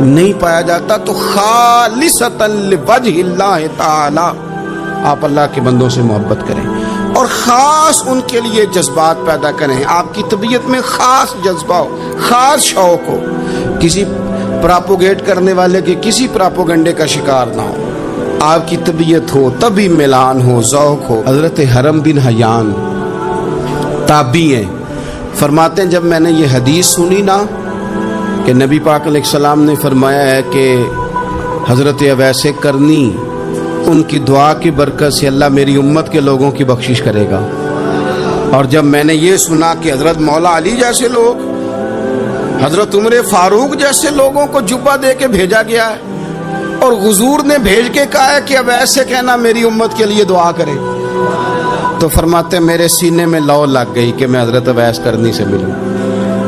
نہیں پایا جاتا تو خالصتاً لوجہ اللہ تعالی آپ اللہ کے بندوں سے محبت کریں اور خاص ان کے لیے جذبات پیدا کریں. آپ کی طبیعت میں خاص جذبہ ہو, خاص شوق ہو, کسی پراپوگیٹ کرنے والے کے کسی پراپوگنڈے کا شکار نہ ہو. آپ کی طبیعت ہو, طبی ملان ہو, ذوق ہو. حضرت حرم بن حیان تابعی ہیں, فرماتے ہیں جب میں نے یہ حدیث سنی نا کہ نبی پاک علیہ السلام نے فرمایا ہے کہ حضرت اویس کرنی ان کی دعا کی برکت سے اللہ میری امت کے لوگوں کی بخشش کرے گا, اور جب میں نے یہ سنا کہ حضرت مولا علی جیسے لوگ, حضرت عمر فاروق جیسے لوگوں کو جبہ دے کے بھیجا گیا ہے اور حضور نے بھیج کے کہا ہے کہ اب ایسے کہنا میری امت کے لیے دعا کرے, تو فرماتے میرے سینے میں لو لگ گئی کہ میں حضرت اویس کرنی سے ملوں.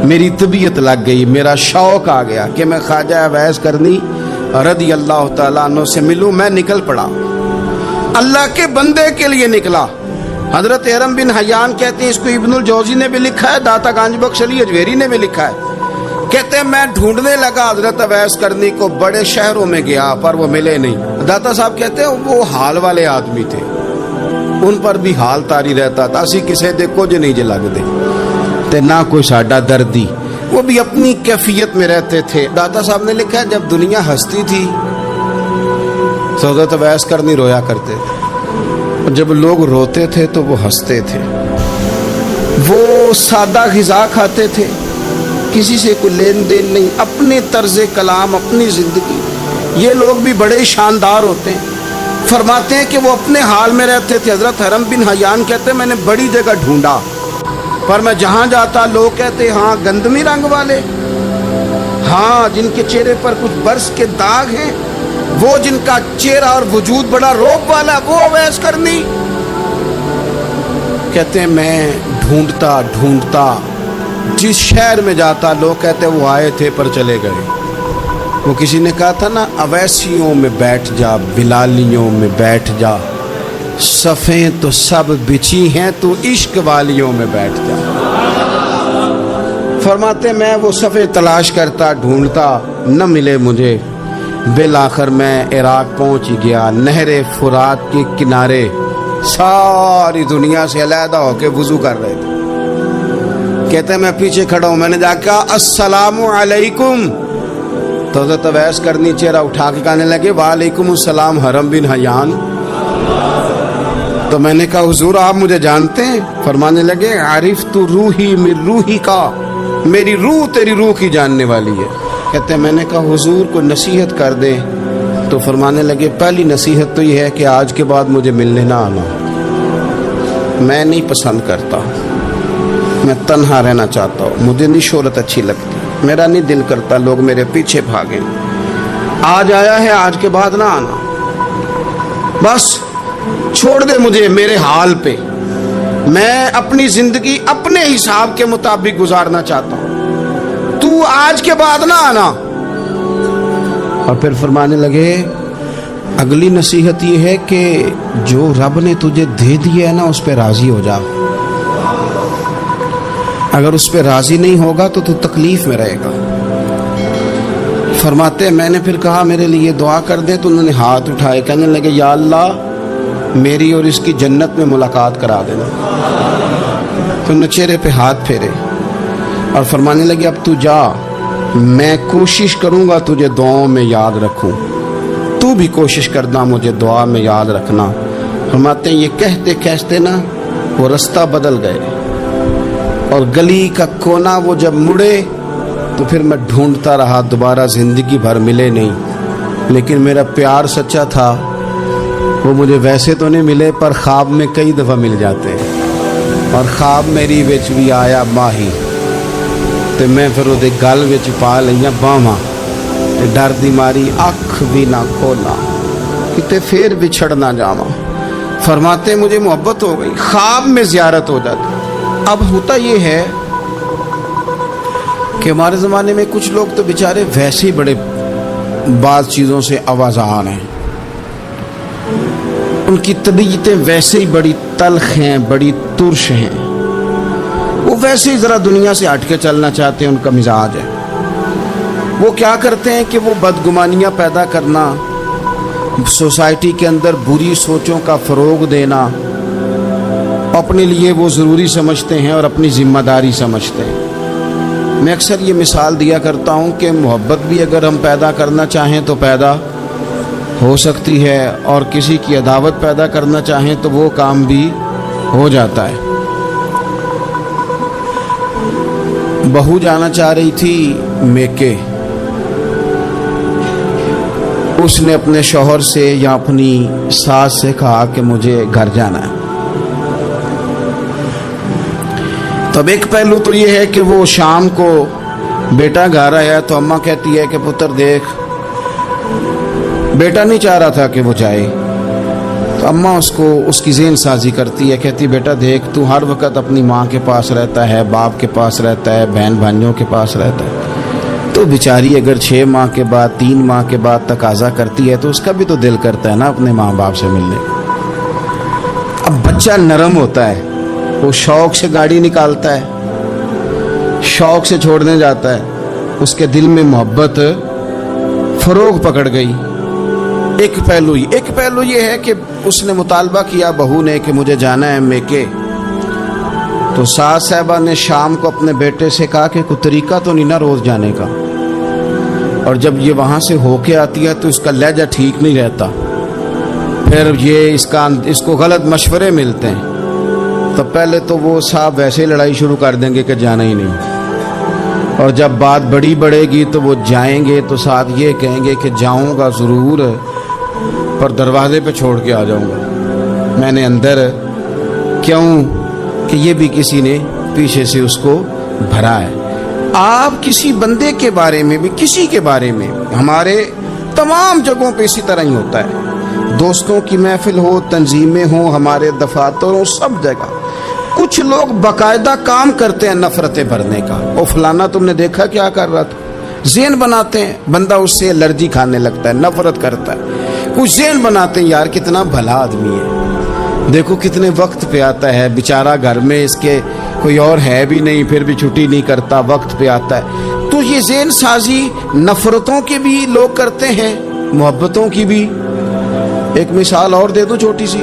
میری طبیعت لگ گئی, میرا شوق آ گیا کہ میں خواجہ اویس کرنی رضی اللہ تعالیٰ عنہ سے ملوں. میں نکل پڑا, اللہ کے بندے کے لیے نکلا. حضرت حرم بن حیان کہتے ہیں, اس کو ابن الجوزی نے بھی لکھا ہے, داتا گنج بخش علی اجویری نے بھی لکھا ہے, کہتے ہیں میں ڈھونڈنے لگا حضرت اویس کرنی کو, بڑے شہروں میں گیا پر وہ ملے نہیں. داتا صاحب کہتے ہیں وہ حال والے آدمی تھے, ان پر بھی حال تاری رہتا تھا, اسی کسے دے کچھ نہیں جے لگ دے تے نہ کوئی ساڈا دردی, وہ بھی اپنی کیفیت میں رہتے تھے. داتا صاحب نے لکھا ہے جب دنیا ہستی تھی تو حضرت اویس کرنی رویا کرتے تھے, جب لوگ روتے تھے تو وہ ہنستے تھے. وہ سادہ غذا کھاتے تھے, کسی سے کوئی لین دین نہیں, اپنے طرز کلام, اپنی زندگی. یہ لوگ بھی بڑے شاندار ہوتے ہیں. فرماتے ہیں کہ وہ اپنے حال میں رہتے تھے. حضرت حرم بن حیان کہتے ہیں میں نے بڑی جگہ ڈھونڈا, پر میں جہاں جاتا لوگ کہتے ہاں گندمی رنگ والے, ہاں جن کے چہرے پر کچھ برس کے داغ ہیں, وہ جن کا چہرہ اور وجود بڑا روب والا, وہ اویس کرنی. کہتے ہیں میں ڈھونڈتا ڈھونڈتا جس شہر میں جاتا لوگ کہتے وہ آئے تھے پر چلے گئے. وہ کسی نے کہا تھا نا, اویسیوں میں بیٹھ جا, بلالیوں میں بیٹھ جا, صفیں تو سب بچھی ہیں, تو عشق والیوں میں بیٹھ جا. فرماتے میں وہ صفیں تلاش کرتا ڈھونڈتا, نہ ملے مجھے. بالآخر میں عراق پہنچ گیا, نہر فرات کے کنارے ساری دنیا سے علیحدہ ہو کے وضو کر رہے تھے. کہتے ہیں میں پیچھے کھڑا ہوں, میں نے جا کہا السلام علیکم, تو حضرت اویس کرنی چہرہ اٹھا کے کہنے لگے وعلیکم السلام حرم بن حیان. تو میں نے کہا حضور آپ مجھے جانتے ہیں؟ فرمانے لگے عرفت روحی من روحی کا, میری روح تیری روح کی جاننے والی ہے. کہتے ہیں میں نے کہا حضور کو نصیحت کر دیں. تو فرمانے لگے پہلی نصیحت تو یہ ہے کہ آج کے بعد مجھے ملنے نہ آنا, میں نہیں پسند کرتا, میں تنہا رہنا چاہتا ہوں, مجھے نہیں شہرت اچھی لگتی, میرا نہیں دل کرتا لوگ میرے پیچھے بھاگیں. آج آیا ہے, آج کے بعد نہ آنا, بس چھوڑ دے مجھے میرے حال پہ, میں اپنی زندگی اپنے حساب کے مطابق گزارنا چاہتا ہوں, تو آج کے بعد نہ آنا. اور پھر فرمانے لگے اگلی نصیحت یہ ہے کہ جو رب نے تجھے دے دیا ہے نا اس پہ راضی ہو جا, اگر اس پہ راضی نہیں ہوگا تو تکلیف میں رہے گا. فرماتے ہیں میں نے پھر کہا میرے لیے دعا کر دے, تو انہوں نے ہاتھ اٹھائے, کہنے لگے یا اللہ میری اور اس کی جنت میں ملاقات کرا دینا. تو انہوں نے چہرے پہ ہاتھ پھیرے اور فرمانے لگے اب تو جا, میں کوشش کروں گا تجھے دعاؤں میں یاد رکھوں, تو بھی کوشش کرنا مجھے دعا میں یاد رکھنا. فرماتے ہیں یہ کہتے کہتے نا وہ رستہ بدل گئے, اور گلی کا کونا وہ جب مڑے تو پھر میں ڈھونڈتا رہا, دوبارہ زندگی بھر ملے نہیں, لیکن میرا پیار سچا تھا. وہ مجھے ویسے تو نہیں ملے پر خواب میں کئی دفعہ مل جاتے ہیں, اور خواب میری وچ بھی آیا ماہی, تے میں پھر وہ گل وچ پا لئیاں باواں, تے ڈر دی ماری اکھ بھی نہ کھولا, کتے پھر بچھڑ نہ جاواں. فرماتے مجھے محبت ہو گئی, خواب میں زیارت ہو جاتی. اب ہوتا یہ ہے کہ ہمارے زمانے میں کچھ لوگ تو بیچارے ویسے ہی بڑے بعض چیزوں سے آوازان ہیں, ان کی طبیعتیں ویسے ہی بڑی تلخ ہیں, بڑی ترش ہیں, وہ ویسے ہی ذرا دنیا سے ہٹ کے چلنا چاہتے ہیں, ان کا مزاج ہے. وہ کیا کرتے ہیں کہ وہ بدگمانیاں پیدا کرنا، سوسائٹی کے اندر بری سوچوں کا فروغ دینا اپنے لیے وہ ضروری سمجھتے ہیں اور اپنی ذمہ داری سمجھتے ہیں۔ میں اکثر یہ مثال دیا کرتا ہوں کہ محبت بھی اگر ہم پیدا کرنا چاہیں تو پیدا ہو سکتی ہے، اور کسی کی عداوت پیدا کرنا چاہیں تو وہ کام بھی ہو جاتا ہے۔ بہو جانا چاہ رہی تھی میکے، اس نے اپنے شوہر سے یا اپنی ساس سے کہا کہ مجھے گھر جانا ہے۔ تب ایک پہلو تو یہ ہے کہ وہ شام کو بیٹا گھر آیا تو اماں کہتی ہے کہ پتر دیکھ، بیٹا نہیں چاہ رہا تھا کہ وہ جائے، تو اماں اس کو اس کی ذہن سازی کرتی ہے، کہتی بیٹا دیکھ تو ہر وقت اپنی ماں کے پاس رہتا ہے، باپ کے پاس رہتا ہے، بہن بھائیوں کے پاس رہتا ہے، تو بیچاری اگر 6 ماہ کے بعد 3 ماہ کے بعد تقاضا کرتی ہے تو اس کا بھی تو دل کرتا ہے نا اپنے ماں باپ سے ملنے کا۔ اب بچہ نرم ہوتا ہے، وہ شوق سے گاڑی نکالتا ہے، شوق سے چھوڑنے جاتا ہے، اس کے دل میں محبت فروغ پکڑ گئی۔ ایک پہلو یہ ہے کہ اس نے مطالبہ کیا بہو نے کہ مجھے جانا ہے میکے، تو ساس صاحبہ نے شام کو اپنے بیٹے سے کہا کہ کوئی طریقہ تو نہیں نا روز جانے کا، اور جب یہ وہاں سے ہو کے آتی ہے تو اس کا لہجہ ٹھیک نہیں رہتا، پھر یہ اس کو غلط مشورے ملتے ہیں، تو پہلے تو وہ صاحب ویسے ہی لڑائی شروع کر دیں گے کہ جانا ہی نہیں، اور جب بات بڑھے گی تو وہ جائیں گے تو ساتھ یہ کہیں گے کہ جاؤں گا ضرور پر دروازے پہ چھوڑ کے آ جاؤں گا، میں نے اندر کیوں کہ یہ بھی کسی نے پیچھے سے اس کو بھرا ہے۔ آپ کسی بندے کے بارے میں بھی، کسی کے بارے میں، ہمارے تمام جگہوں پہ اسی طرح ہی ہوتا ہے، دوستوں کی محفل ہو، تنظیمیں ہوں، ہمارے دفاتر ہوں، سب جگہ کچھ لوگ باقاعدہ کام کرتے ہیں نفرتیں بھرنے کا۔ او فلانا تم نے دیکھا کیا کر رہا تھا، ذہن بناتے ہیں، بندہ اس سے الرجی کھانے لگتا ہے، نفرت کرتا ہے، کچھ ذہن بناتے ہیں یار کتنا بھلا آدمی ہے، دیکھو کتنے وقت پہ آتا ہے بیچارہ، گھر میں اس کے کوئی اور ہے بھی نہیں پھر بھی چھٹی نہیں کرتا، وقت پہ آتا ہے۔ تو یہ ذہن سازی نفرتوں کے بھی لوگ کرتے ہیں، محبتوں کی بھی۔ ایک مثال اور دے دو چھوٹی سی،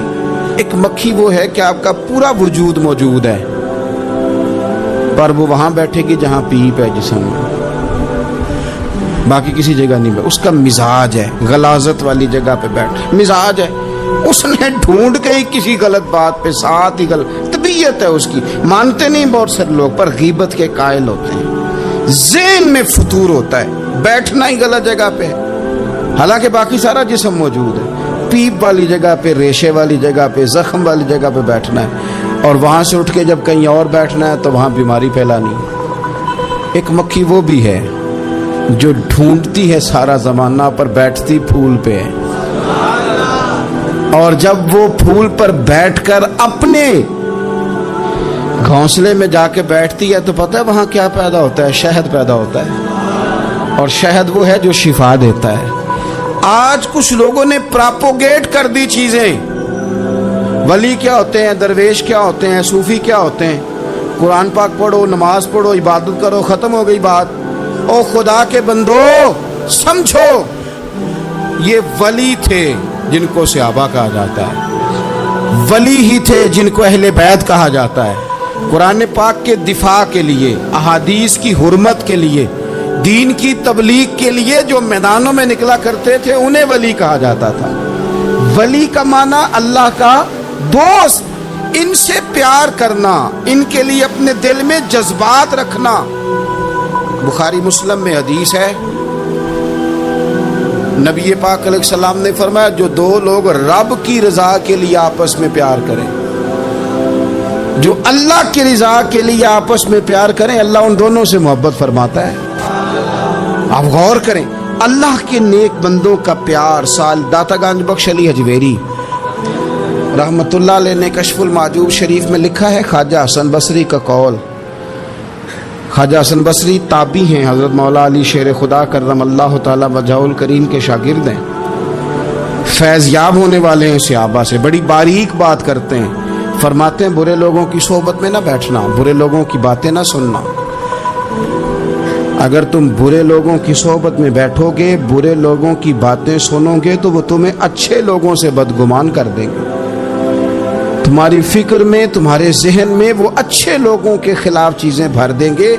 ایک مکھی وہ ہے کہ آپ کا پورا وجود موجود ہے پر وہ وہاں بیٹھے گی جہاں پیپ ہے جسم میں، باقی کسی جگہ نہیں، اس کا مزاج ہے غلاظت والی جگہ پہ بیٹھ، مزاج ہے، اس نے ڈھونڈ گئی کسی غلط بات پہ، ساتھ ہی غلط طبیعت ہے اس کی، مانتے نہیں بہت سارے لوگ پر غیبت کے قائل ہوتے ہیں، ذہن میں فطور ہوتا ہے، بیٹھنا ہی غلط جگہ پہ، حالانکہ باقی سارا جسم موجود ہے، پیپ والی جگہ پہ، ریشے والی جگہ پہ، زخم والی جگہ پہ بیٹھنا ہے، اور وہاں سے اٹھ کے جب کہیں اور بیٹھنا ہے تو وہاں بیماری پھیلانی۔ ایک مکھی وہ بھی ہے جو ڈھونڈتی ہے سارا زمانہ پر بیٹھتی پھول پہ ہے، اور جب وہ پھول پر بیٹھ کر اپنے گھونسلے میں جا کے بیٹھتی ہے تو پتہ ہے وہاں کیا پیدا ہوتا ہے، شہد پیدا ہوتا ہے، اور شہد وہ ہے جو شفا دیتا ہے۔ آج کچھ لوگوں نے پراپوگیٹ کر دی چیزیں، ولی کیا ہوتے ہیں، درویش کیا ہوتے ہیں، صوفی کیا ہوتے ہیں، قرآن پاک پڑھو، نماز پڑھو، عبادت کرو، ختم ہو گئی بات۔ او خدا کے بندو سمجھو، یہ ولی تھے جن کو صحابہ کہا جاتا ہے، ولی ہی تھے جن کو اہل بیت کہا جاتا ہے، قرآن پاک کے دفاع کے لیے، احادیث کی حرمت کے لیے، دین کی تبلیغ کے لیے جو میدانوں میں نکلا کرتے تھے انہیں ولی کہا جاتا تھا۔ ولی کا معنی اللہ کا دوست، ان سے پیار کرنا، ان کے لیے اپنے دل میں جذبات رکھنا۔ بخاری مسلم میں حدیث ہے، نبی پاک علیہ السلام نے فرمایا جو دو لوگ رب کی رضا کے لیے آپس میں پیار کریں، جو اللہ کی رضا کے لیے آپس میں پیار کریں، اللہ ان دونوں سے محبت فرماتا ہے۔ آپ غور کریں، اللہ کے نیک بندوں کا پیار۔ سال داتا گنج بخش علی حجویری رحمت اللہ علیہ نے کشف المعجوب شریف میں لکھا ہے، خواجہ حسن بصری کا قول۔ خواجہ حسن بصری تابعی ہیں، حضرت مولا علی شیر خدا کرم اللہ تعالی وجہہ الکریم کے شاگرد ہیں، فیض یاب ہونے والے ہیں صحابہ سے، بڑی باریک بات کرتے ہیں، فرماتے ہیں برے لوگوں کی صحبت میں نہ بیٹھنا، برے لوگوں کی باتیں نہ سننا۔ اگر تم برے لوگوں کی صحبت میں بیٹھو گے، برے لوگوں کی باتیں سنو گے تو وہ تمہیں اچھے لوگوں سے بدگمان کر دیں گے۔ تمہاری فکر میں، تمہارے ذہن میں وہ اچھے لوگوں کے خلاف چیزیں بھر دیں گے۔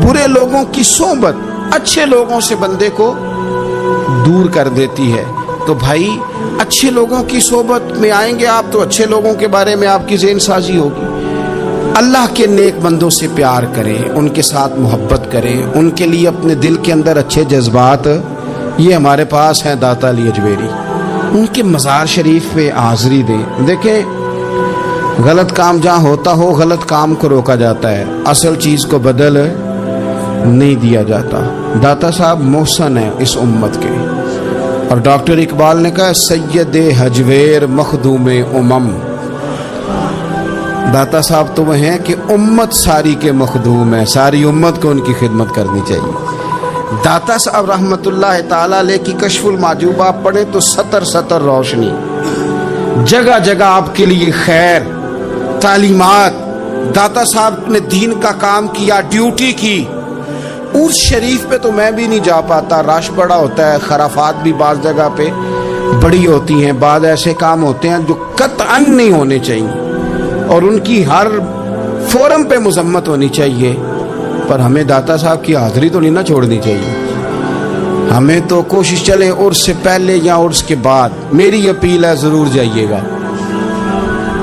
برے لوگوں کی صحبت اچھے لوگوں سے بندے کو دور کر دیتی ہے۔ تو بھائی اچھے لوگوں کی صحبت میں آئیں گے آپ تو اچھے لوگوں کے بارے میں آپ کی ذہن سازی ہوگی۔ اللہ کے نیک بندوں سے پیار کریں، ان کے ساتھ محبت کریں، ان کے لیے اپنے دل کے اندر اچھے جذبات، یہ ہمارے پاس ہیں داتا علی اجمیری، ان کے مزار شریف پہ حاضری دیں۔ دیکھیں غلط کام جہاں ہوتا ہو غلط کام کو روکا جاتا ہے، اصل چیز کو بدل نہیں دیا جاتا۔ داتا صاحب محسن ہیں اس امت کے، اور ڈاکٹر اقبال نے کہا سید حجویر مخدوم امم۔ داتا صاحب تو وہ ہیں کہ امت ساری کے مخدوم ہیں، ساری امت کو ان کی خدمت کرنی چاہیے۔ داتا صاحب رحمت اللہ تعالیٰ علیہ کی کشف المعجوب آپ پڑھیں تو سطر سطر روشنی، جگہ جگہ آپ کے لیے خیر، تعلیمات۔ داتا صاحب نے دین کا کام کیا، ڈیوٹی کی۔ عرس شریف پہ تو میں بھی نہیں جا پاتا، رش بڑا ہوتا ہے، خرافات بھی بعض جگہ پہ بڑی ہوتی ہیں، بعض ایسے کام ہوتے ہیں جو قطعاً نہیں ہونے چاہیے اور ان کی ہر فورم پہ مذمت ہونی چاہیے، پر ہمیں داتا صاحب کی حاضری تو نہیں نہ چھوڑنی چاہیے۔ ہمیں تو کوشش چلے عرس سے پہلے یا عرس کے بعد، میری اپیل ہے ضرور جائیے گا،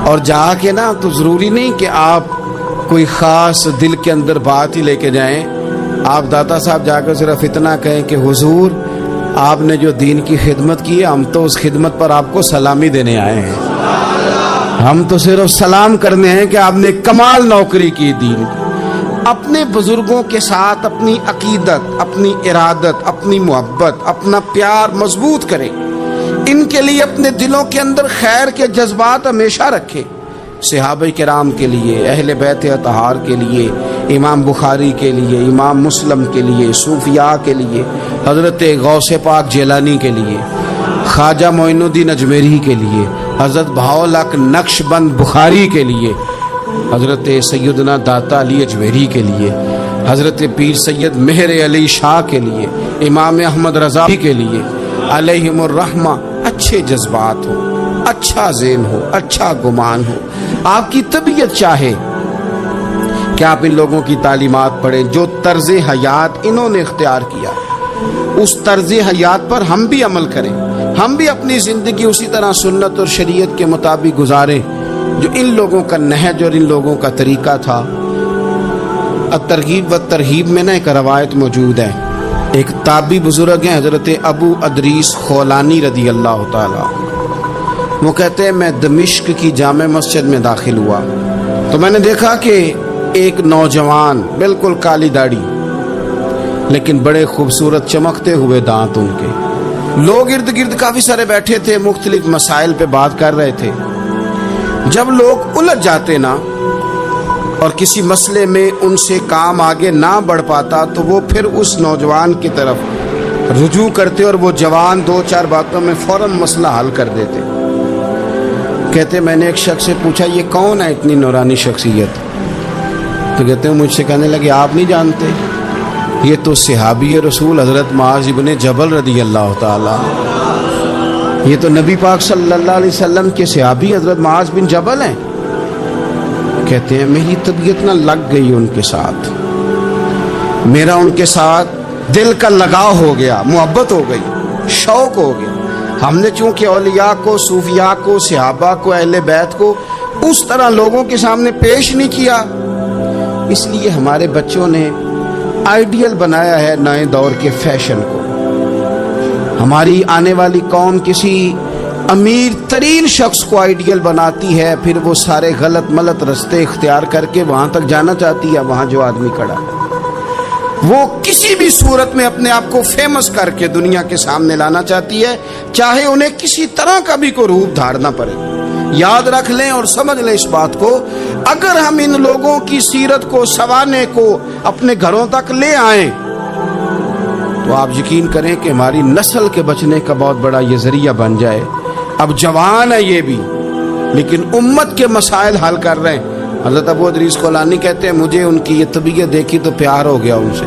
اور جا کے نا تو ضروری نہیں کہ آپ کوئی خاص دل کے اندر بات ہی لے کے جائیں۔ آپ داتا صاحب جا کر صرف اتنا کہیں کہ حضور آپ نے جو دین کی خدمت کی ہے، ہم تو اس خدمت پر آپ کو سلامی دینے آئے ہیں، ہم تو صرف سلام کرنے ہیں کہ آپ نے کمال نوکری کی دین کی۔ اپنے بزرگوں کے ساتھ اپنی عقیدت، اپنی ارادت، اپنی محبت، اپنا پیار مضبوط کریں، ان کے لیے اپنے دلوں کے اندر خیر کے جذبات ہمیشہ رکھیں۔ صحابہ کرام کے لیے، اہل بیت اطہار کے لیے، امام بخاری کے لیے، امام مسلم کے لیے، صوفیاء کے لیے، حضرت غوث پاک جیلانی کے لیے، خواجہ معین الدین اجمیری کے لیے، حضرت بہاؤالحق نقش بند بخاری کے لیے، حضرت سیدنا داتا علی اجمیری کے لیے، حضرت پیر سید مہر علی شاہ کے لیے، امام احمد رضا کے لیے، علیہم الرحمہ اچھے جذبات ہو، اچھا ذہن ہو، اچھا گمان ہو۔ آپ کی طبیعت چاہے کہ آپ ان لوگوں کی تعلیمات پڑھیں، جو طرز حیات انہوں نے اختیار کیا اس طرز حیات پر ہم بھی عمل کریں، ہم بھی اپنی زندگی اسی طرح سنت اور شریعت کے مطابق گزاریں جو ان لوگوں کا نہج اور ان لوگوں کا طریقہ تھا۔ الترغیب و ترہیب میں نا ایک روایت موجود ہے، ایک تابعی بزرگ ہیں حضرت ابو ادریس خولانی رضی اللہ تعالی، وہ کہتے ہیں میں دمشق کی جامع مسجد میں داخل ہوا تو میں نے دیکھا کہ ایک نوجوان، بالکل کالی داڑھی لیکن بڑے خوبصورت چمکتے ہوئے دانت ان کے، لوگ ارد گرد کافی سارے بیٹھے تھے، مختلف مسائل پہ بات کر رہے تھے۔ جب لوگ الجھ جاتے نا اور کسی مسئلے میں ان سے کام آگے نہ بڑھ پاتا تو وہ پھر اس نوجوان کی طرف رجوع کرتے اور وہ جوان دو چار باتوں میں فوراً مسئلہ حل کر دیتے۔ کہتے میں نے ایک شخص سے پوچھا یہ کون ہے اتنی نورانی شخصیت؟ تو کہتے ہیں مجھ سے کہنے لگے آپ نہیں جانتے، یہ تو صحابی رسول حضرت معاذ ابن جبل رضی اللہ تعالی، یہ تو نبی پاک صلی اللہ علیہ وسلم کے صحابی حضرت معاذ بن جبل ہیں۔ کہتے ہیں میری طبیعت نہ لگ گئی ان کے ساتھ، میرا ان کے ساتھ دل کا لگاؤ ہو گیا، محبت ہو گئی، شوق ہو گیا۔ ہم نے چونکہ اولیاء کو، صوفیاء کو، صحابہ کو، اہل بیت کو اس طرح لوگوں کے سامنے پیش نہیں کیا، اس لیے ہمارے بچوں نے آئیڈیل بنایا ہے نئے دور کے فیشن کو۔ ہماری آنے والی قوم کسی امیر ترین شخص کو آئیڈیل بناتی ہے، پھر وہ سارے غلط ملت رستے اختیار کر کے وہاں تک جانا چاہتی ہے، وہاں جو آدمی کھڑا ہے وہ کسی بھی صورت میں اپنے آپ کو فیمس کر کے دنیا کے سامنے لانا چاہتی ہے، چاہے انہیں کسی طرح کا بھی کوئی روپ دھارنا پڑے۔ یاد رکھ لیں اور سمجھ لیں اس بات کو، اگر ہم ان لوگوں کی سیرت کو، سوانے کو اپنے گھروں تک لے آئیں تو آپ یقین کریں کہ ہماری نسل کے بچنے کا بہت بڑا یہ ذریعہ بن جائے۔ اب جوان ہے یہ بھی، لیکن امت کے مسائل حل کر رہے ہیں۔ حضرت ابو ادریس خولانی کہتے ہیں مجھے ان کی یہ طبیعت دیکھی تو پیار ہو گیا ان سے،